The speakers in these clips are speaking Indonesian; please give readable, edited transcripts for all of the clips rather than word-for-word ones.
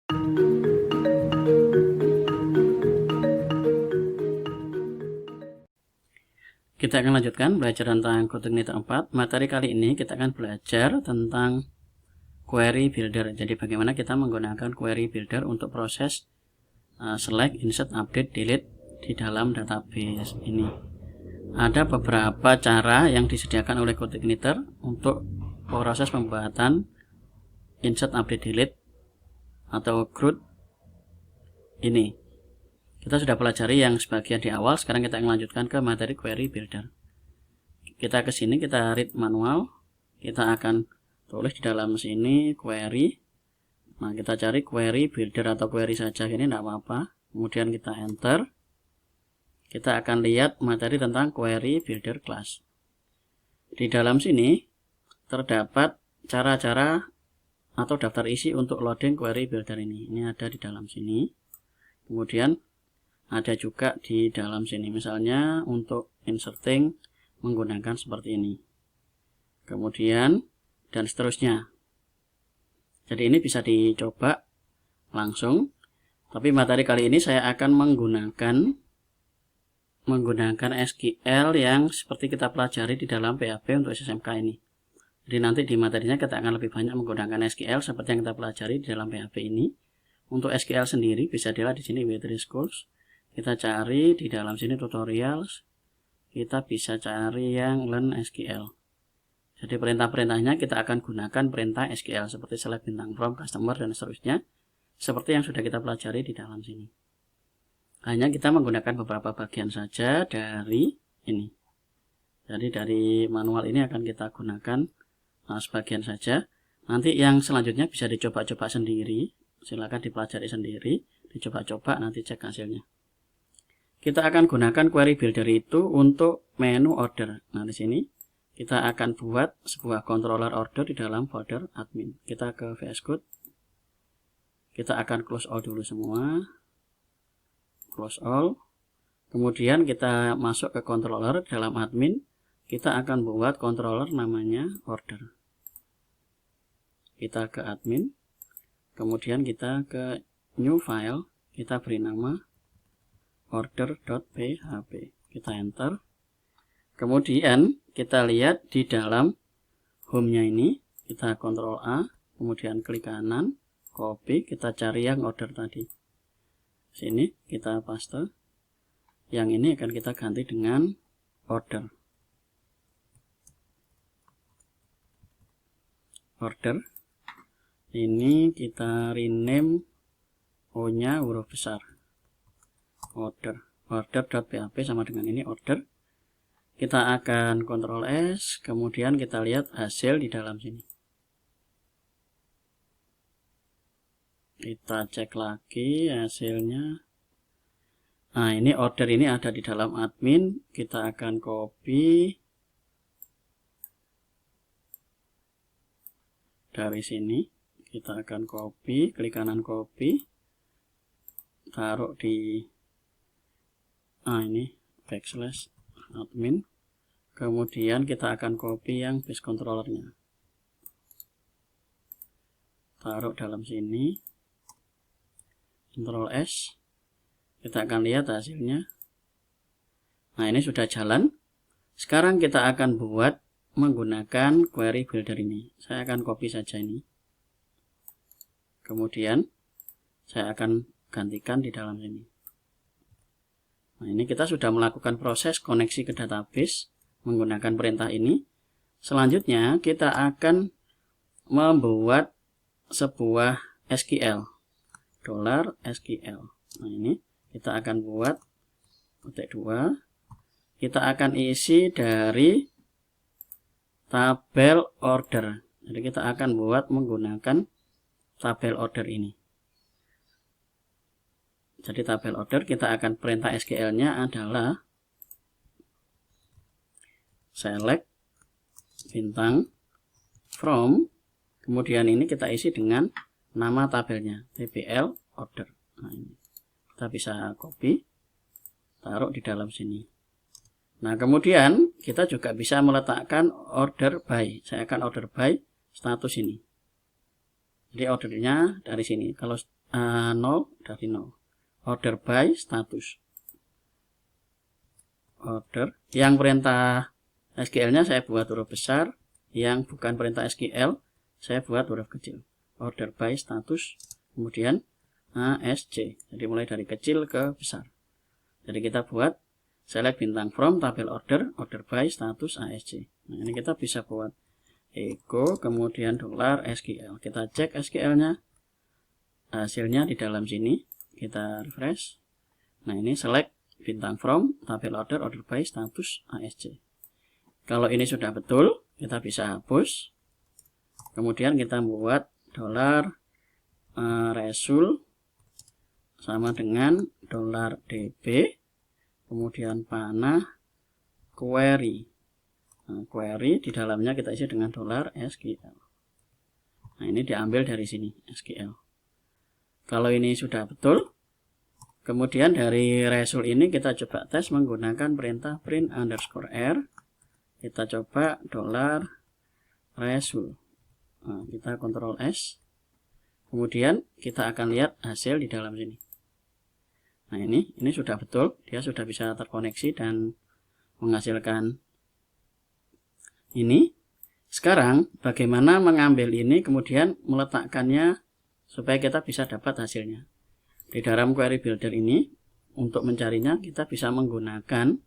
Kita akan lanjutkan belajar tentang CodeIgniter 4. Materi kali ini kita akan belajar tentang query builder. Jadi bagaimana kita menggunakan query builder untuk proses select, insert, update, delete di dalam database ini. Ada beberapa cara yang disediakan oleh CodeIgniter untuk proses pembuatan insert, update, delete atau CRUD ini. Kita sudah pelajari yang sebagian di awal, sekarang kita akan lanjutkan ke materi query builder. Kita ke sini, kita read manual, kita akan tulis di dalam sini query. Nah, kita cari query builder atau query saja, ini tidak apa-apa. Kemudian kita enter. Kita akan lihat materi tentang query builder class. Di dalam sini terdapat cara-cara atau daftar isi untuk loading query builder ini. Ini ada di dalam sini. Kemudian ada juga di dalam sini, misalnya untuk inserting menggunakan seperti ini, kemudian dan seterusnya. Jadi ini bisa dicoba langsung, tapi materi kali ini saya akan menggunakan SQL yang seperti kita pelajari di dalam PHP untuk SSMK ini. Jadi nanti di materinya kita akan lebih banyak menggunakan SQL seperti yang kita pelajari di dalam PHP ini. Untuk SQL sendiri bisa dilihat di sini W3 Schools. Kita cari di dalam sini tutorials, kita bisa cari yang learn SQL. Jadi perintah-perintahnya kita akan gunakan perintah SQL seperti select bintang from, customer, dan seterusnya, seperti yang sudah kita pelajari di dalam sini. Hanya kita menggunakan beberapa bagian saja dari ini. Jadi dari manual ini akan kita gunakan sebagian saja. Nanti yang selanjutnya bisa dicoba-coba sendiri, silakan dipelajari sendiri, dicoba-coba, nanti cek hasilnya. Kita akan gunakan query builder itu untuk menu order. Nah, di sini kita akan buat sebuah controller order di dalam folder admin. Kita ke VS Code. Kita akan close all dulu semua. Close all. Kemudian kita masuk ke controller dalam admin. Kita akan buat controller namanya order. Kita ke admin. Kemudian kita ke new file. Kita beri nama order.php. Kita enter. Kemudian kita lihat di dalam home-nya ini, kita Ctrl A, kemudian klik kanan, copy, kita cari yang order tadi. Sini kita paste. Yang ini akan kita ganti dengan order. Order. Ini kita rename O-nya huruf besar. Order.php sama dengan ini order. Kita akan Ctrl S, kemudian kita lihat hasil di dalam sini. Kita cek lagi hasilnya. Nah, ini order ini ada di dalam admin. Kita akan copy dari sini. Kita akan copy, klik kanan copy, taruh di ini backslash admin. Kemudian kita akan copy yang base controllernya, taruh dalam sini, Ctrl S. Kita akan lihat hasilnya. Nah, ini sudah jalan. Sekarang kita akan buat menggunakan query builder ini. Saya akan copy saja ini, kemudian saya akan gantikan di dalam sini. Nah, ini kita sudah melakukan proses koneksi ke database menggunakan perintah ini. Selanjutnya kita akan membuat sebuah SQL, $SQL. Nah, ini kita akan buat petik 2. Kita akan isi dari tabel order. Jadi kita akan buat menggunakan tabel order ini. Jadi tabel order kita akan perintah SQL-nya adalah select bintang from, kemudian ini kita isi dengan nama tabelnya tbl order. Nah, ini kita bisa copy, taruh di dalam sini. Nah, kemudian kita juga bisa meletakkan order by. Saya akan order by status ini. Jadi ordernya dari sini. Kalau 0 dari 0. Order by status. Order yang perintah SQL-nya saya buat huruf besar, yang bukan perintah SQL saya buat huruf kecil. Order by status, kemudian ASC. Jadi mulai dari kecil ke besar. Jadi kita buat select bintang from tabel order, order by status ASC. Nah, ini kita bisa buat echo kemudian $SQL. Kita cek SQL-nya. Hasilnya di dalam sini. Kita refresh. Nah, ini select bintang from tabel order, order by status ASC. Kalau ini sudah betul, kita bisa hapus. Kemudian kita buat $result sama dengan $db, kemudian panah query. Nah, query di dalamnya kita isi dengan $SQL. Nah, ini diambil dari sini SQL. Kalau ini sudah betul, kemudian dari result ini kita coba tes menggunakan perintah print_r. Kita coba $result. Nah, kita Ctrl S. Kemudian kita akan lihat hasil di dalam sini. Nah, ini sudah betul, dia sudah bisa terkoneksi dan menghasilkan ini. Sekarang bagaimana mengambil ini kemudian meletakkannya supaya kita bisa dapat hasilnya. Di dalam query builder ini, untuk mencarinya kita bisa menggunakan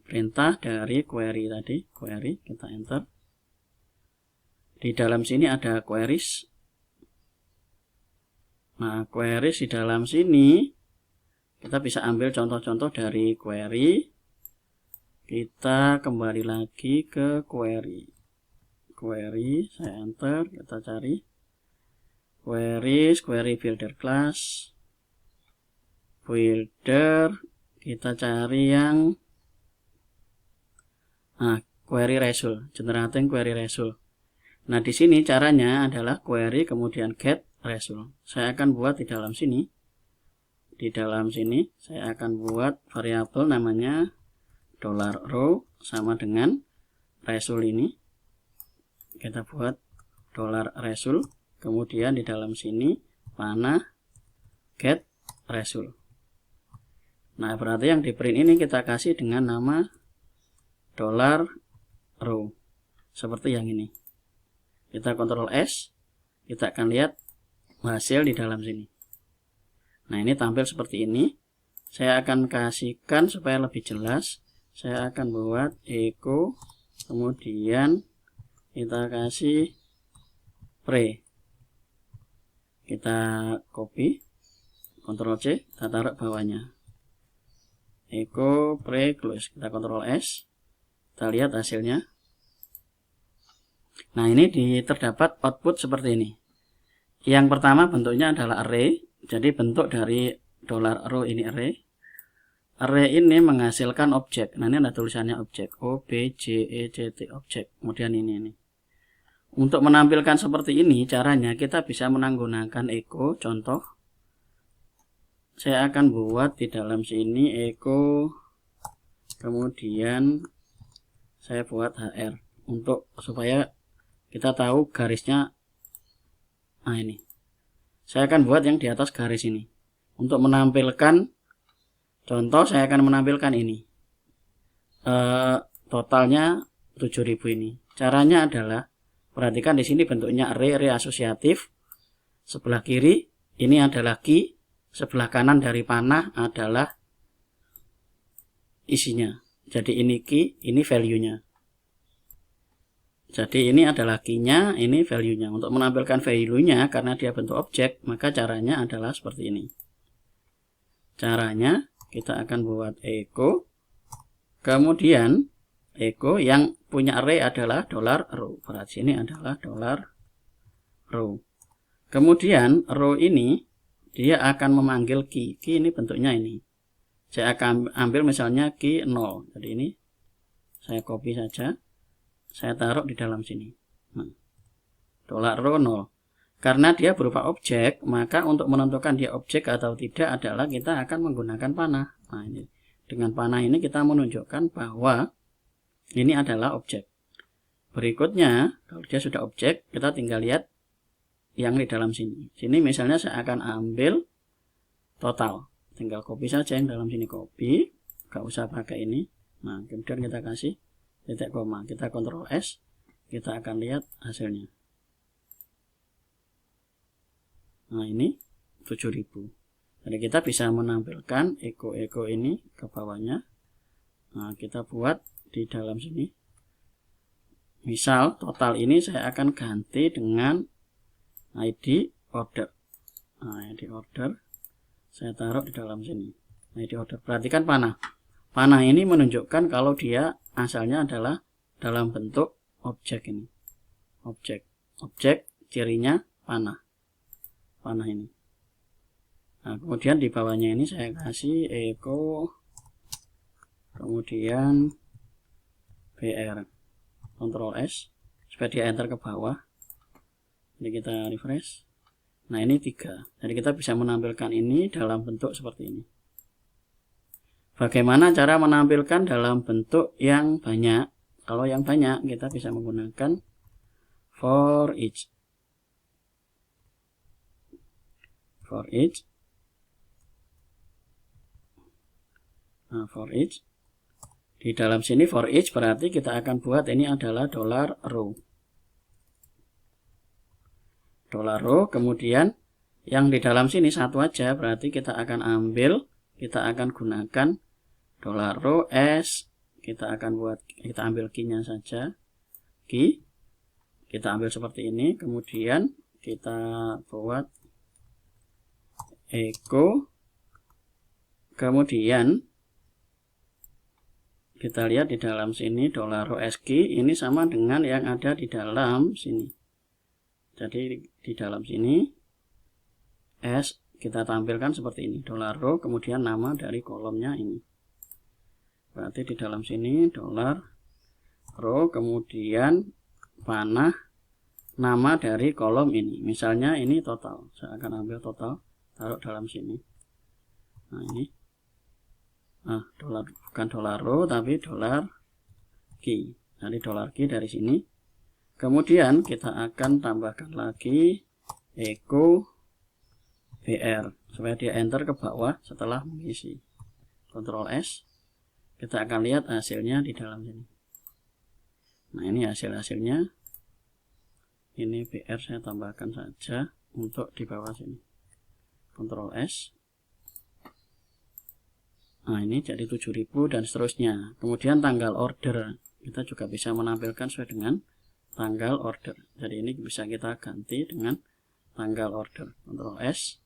perintah dari query tadi. Query, kita enter. Di dalam sini ada queries. Nah, queries di dalam sini kita bisa ambil contoh-contoh dari query. Kita kembali lagi ke query. Query, saya enter, kita cari queries, query builder class, builder, kita cari yang query result, generating query result. Nah, di sini caranya adalah query kemudian get result. Saya akan buat di dalam sini. Di dalam sini saya akan buat variabel namanya $row sama dengan result ini. Kita buat $result. Kemudian di dalam sini panah get result. Nah, berarti yang di print ini kita kasih dengan nama $row. Seperti yang ini. Kita Ctrl S. Kita akan lihat hasil di dalam sini. Nah, ini tampil seperti ini. Saya akan kasihkan supaya lebih jelas. Saya akan buat echo. Kemudian kita kasih pre. Kita copy, Ctrl C, kita taruh bawahnya. Echo pre close, kita Ctrl S. Kita lihat hasilnya. Nah, ini terdapat output seperti ini. Yang pertama bentuknya adalah array. Jadi bentuk dari $row ini array. Array ini menghasilkan objek. Nah, ini ada tulisannya objek. O-B-J-E-C-T objek. Kemudian ini. Untuk menampilkan seperti ini caranya kita bisa menggunakan echo. Contoh, saya akan buat di dalam sini echo, kemudian saya buat HR untuk supaya kita tahu garisnya. Nah, ini saya akan buat yang di atas garis ini untuk menampilkan contoh. Saya akan menampilkan ini totalnya 7000 ini. Caranya adalah perhatikan di sini bentuknya array asosiatif. Sebelah kiri ini adalah key, sebelah kanan dari panah adalah isinya. Jadi ini key, ini value-nya. Jadi ini adalah key-nya, ini value-nya. Untuk menampilkan value-nya karena dia bentuk objek, maka caranya adalah seperti ini. Caranya kita akan buat echo. Kemudian echo yang punya array adalah $row. Berarti ini adalah $row. Kemudian row ini dia akan memanggil key. Key ini bentuknya ini. Saya akan ambil misalnya key 0. Jadi ini saya copy saja. Saya taruh di dalam sini. Nah, $row 0. Karena dia berupa objek, maka untuk menentukan dia objek atau tidak adalah kita akan menggunakan panah. Nah, ini dengan panah ini kita menunjukkan bahwa ini adalah objek. Berikutnya, kalau dia sudah objek, kita tinggal lihat yang di dalam sini. Sini misalnya saya akan ambil total, tinggal copy saja yang dalam sini, copy, gak usah pakai ini. Nah, kemudian kita kasih titik koma, kita Ctrl S, kita akan lihat hasilnya. Nah, ini 7000. Jadi kita bisa menampilkan Eko ini ke bawahnya. Nah, kita buat di dalam sini. Misal total ini saya akan ganti dengan ID order. Nah, ID order saya taruh di dalam sini. ID order. Perhatikan panah. Panah ini menunjukkan kalau dia asalnya adalah dalam bentuk objek ini. Objek cirinya panah. Panah ini. Nah, kemudian di bawahnya ini saya kasih Eko, kemudian BR, Ctrl S supaya dia enter ke bawah. Jadi kita refresh. Nah, ini 3. Jadi kita bisa menampilkan ini dalam bentuk seperti ini. Bagaimana cara menampilkan dalam bentuk yang banyak? Kalau yang banyak kita bisa menggunakan for each. Nah, for each. Di dalam sini for each berarti kita akan buat ini adalah $row. $row, kemudian yang di dalam sini satu aja, berarti kita akan ambil, kita akan gunakan $row s, kita ambil key-nya saja, key, kita ambil seperti ini, kemudian kita buat Eko, kemudian kita lihat di dalam sini $row s key ini sama dengan yang ada di dalam sini. Jadi di dalam sini S kita tampilkan seperti ini, $row, kemudian nama dari kolomnya ini. Berarti di dalam sini $row, kemudian panah, nama dari kolom ini. Misalnya ini total, saya akan ambil total, taruh dalam sini. Nah, ini bukan $row tapi $key. Jadi $key dari sini. Kemudian kita akan tambahkan lagi Eko BR supaya dia enter ke bawah setelah mengisi. Ctrl S. Kita akan lihat hasilnya di dalam sini. Nah, ini hasilnya. Ini BR saya tambahkan saja untuk di bawah sini. Ctrl S. Nah, ini jadi 7000 dan seterusnya. Kemudian tanggal order kita juga bisa menampilkan sesuai dengan tanggal order. Jadi ini bisa kita ganti dengan tanggal order. Ctrl S.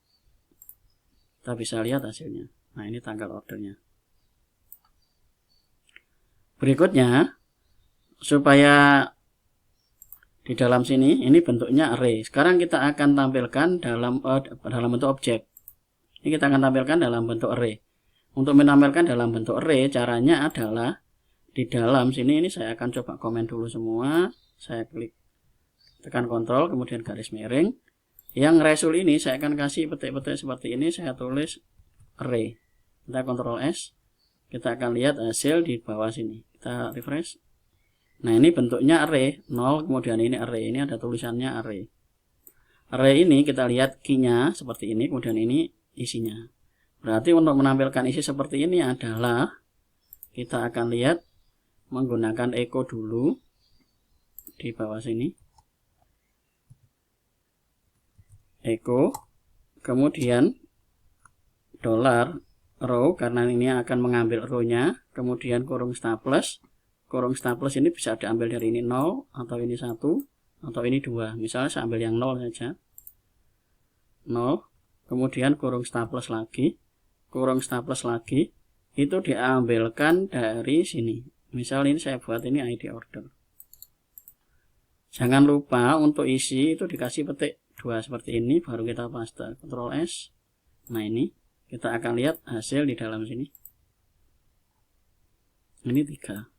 Kita bisa lihat hasilnya. Nah, ini tanggal ordernya. Berikutnya, supaya di dalam sini ini bentuknya array. Sekarang kita akan tampilkan dalam bentuk objek. Ini kita akan tampilkan dalam bentuk array. Untuk menampilkan dalam bentuk array, caranya adalah di dalam sini ini saya akan coba komen dulu semua. Saya klik, tekan Ctrl, kemudian garis miring. Yang resul ini saya akan kasih petik-petik seperti ini, saya tulis array. Kita Ctrl S, kita akan lihat hasil di bawah sini. Kita refresh. Nah, ini bentuknya array, 0, kemudian ini array, ini ada tulisannya array. Array ini kita lihat key-nya seperti ini, kemudian ini isinya. Berarti untuk menampilkan isi seperti ini adalah kita akan lihat menggunakan Eko dulu. Di bawah sini Eko, kemudian $row karena ini akan mengambil row-nya, kemudian kurung staples. Kurung staples ini bisa diambil dari ini 0 atau ini 1 atau ini 2. Misalnya saya ambil yang 0 saja. 0, kemudian kurung staples lagi. Kurung staples lagi itu diambilkan dari sini. Misal ini saya buat ini ID order. Jangan lupa untuk isi itu dikasih petik 2 seperti ini, baru kita paste. Ctrl S. Nah, ini kita akan lihat hasil di dalam sini. Ini 3.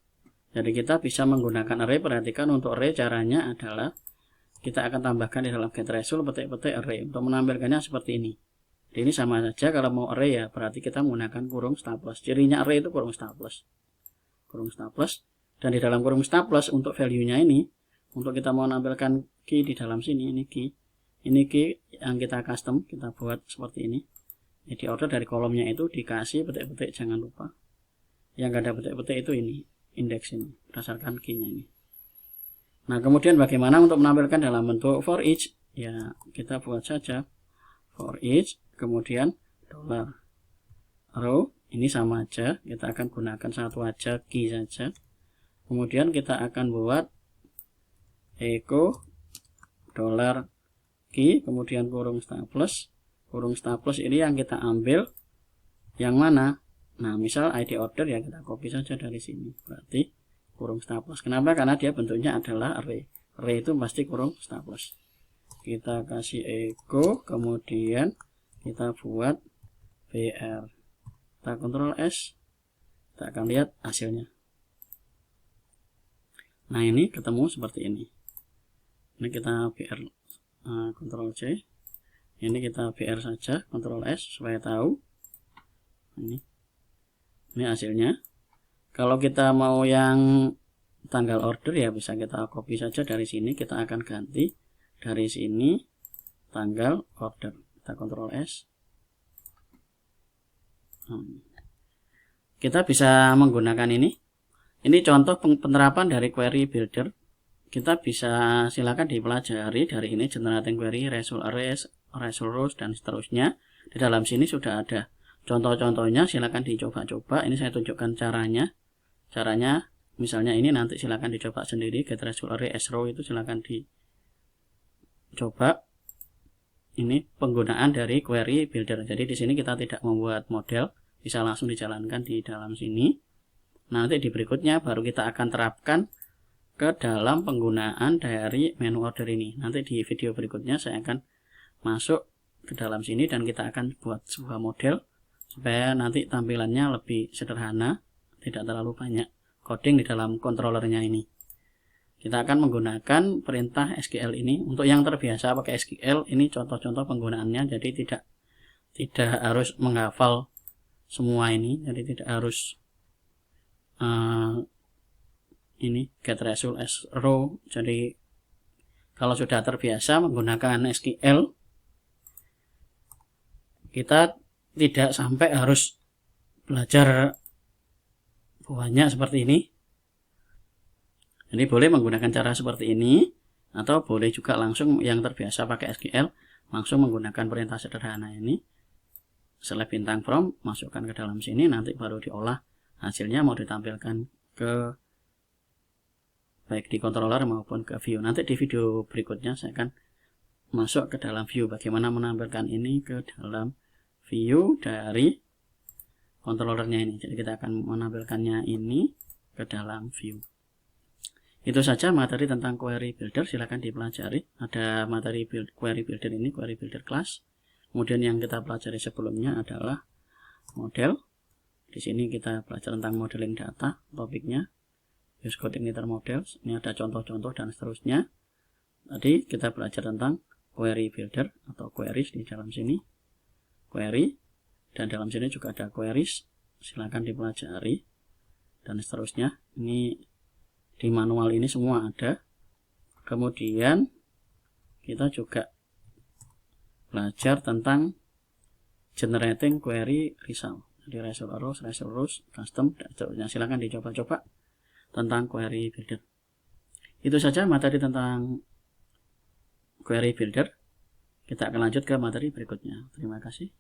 Jadi kita bisa menggunakan array. Perhatikan untuk array caranya adalah kita akan tambahkan di dalam getResult petik-petik array. Untuk menampilkannya seperti ini. Jadi ini sama saja kalau mau array ya, berarti kita menggunakan kurung staples. Cirinya array itu kurung staples. Kurung staples. Dan di dalam kurung staples untuk value-nya ini, untuk kita mau menampilkan key di dalam sini, ini key. Ini key yang kita custom, kita buat seperti ini. Jadi order dari kolomnya itu dikasih petik-petik, jangan lupa. Yang gak ada petik-petik itu ini, indeks ini, berdasarkan key-nya ini. Nah, kemudian bagaimana untuk menampilkan dalam bentuk for each? Ya, kita buat saja for each, kemudian dollar row, ini sama aja, kita akan gunakan satu aja key saja. Kemudian kita akan buat echo dollar key, kemudian kurung staples. Kurung staples ini yang kita ambil yang mana? Nah, misal ID order ya kita copy saja dari sini. Berarti kurung staples. Kenapa? Karena dia bentuknya adalah array. Array itu pasti kurung staples. Kita kasih echo, kemudian kita buat BR. Kita Ctrl S. Kita akan lihat hasilnya. Nah, ini ketemu seperti ini. Ini kita BR, Ctrl C. Ini kita BR saja, Ctrl S supaya tahu. Ini hasilnya. Kalau kita mau yang tanggal order ya bisa kita copy saja dari sini. Kita akan ganti dari sini tanggal order. Kita Ctrl S. Kita bisa menggunakan ini. Ini contoh penerapan dari query builder. Kita bisa silakan dipelajari dari ini, generating query, result arrays, result rows, dan seterusnya. Di dalam sini sudah ada contoh-contohnya, silakan dicoba-coba. Ini saya tunjukkan caranya. Misalnya ini nanti silakan dicoba sendiri. Get result array as row itu silakan dicoba. Ini penggunaan dari query builder. Jadi di sini kita tidak membuat model, bisa langsung dijalankan di dalam sini. Nanti di berikutnya baru kita akan terapkan ke dalam penggunaan dari menu order ini. Nanti di video berikutnya saya akan masuk ke dalam sini dan kita akan buat sebuah model supaya nanti tampilannya lebih sederhana, tidak terlalu banyak coding di dalam controllernya ini. Kita akan menggunakan perintah SQL ini. Untuk yang terbiasa pakai SQL, ini contoh-contoh penggunaannya. Jadi tidak harus menghafal semua ini. Jadi tidak harus ini get result as row. Jadi kalau sudah terbiasa menggunakan SQL, kita tidak sampai harus belajar banyak seperti ini. Jadi boleh menggunakan cara seperti ini, atau boleh juga langsung yang terbiasa pakai SQL langsung menggunakan perintah sederhana ini. Select bintang from, masukkan ke dalam sini, nanti baru diolah hasilnya mau ditampilkan ke baik di controller maupun ke view. Nanti di video berikutnya saya akan masuk ke dalam view, bagaimana menampilkan ini ke dalam view dari controllernya ini. Jadi kita akan menampilkannya ini ke dalam view. Itu saja materi tentang query builder, silahkan dipelajari. Ada materi query builder ini, query builder class. Kemudian yang kita pelajari sebelumnya adalah model. Di sini kita belajar tentang modeling data, topiknya use coordinator models. Ini ada contoh-contoh dan seterusnya. Tadi kita belajar tentang query builder atau queries di dalam sini. Query, dan dalam sini juga ada queries. Silahkan dipelajari dan seterusnya. Ini di manual ini semua ada. Kemudian kita juga belajar tentang generating query result. Jadi result rows, custom, dan seterusnya. Silahkan dicoba-coba tentang query builder. Itu saja materi tentang query builder. Kita akan lanjut ke materi berikutnya. Terima kasih.